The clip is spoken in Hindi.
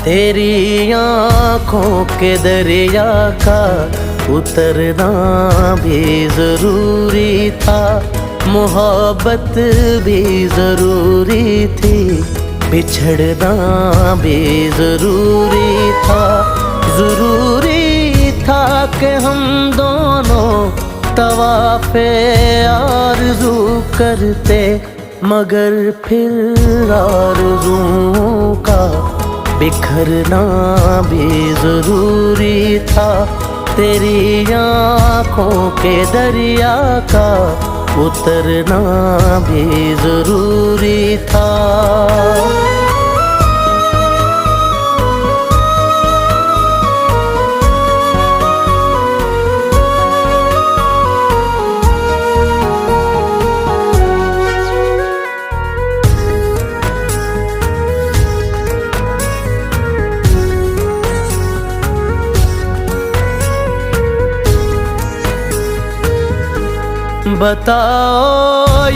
तेरी आँखों के दरिया का उतरना भी जरूरी था, मोहब्बत भी जरूरी थी, बिछड़ना भी जरूरी था। जरूरी था कि हम दोनों तवाफ़े आरज़ू करते, मगर फिर आरज़ुओं का बिखरना भी जरूरी था। तेरी आँखों के दरिया का उतरना भी जरूरी था। बताओ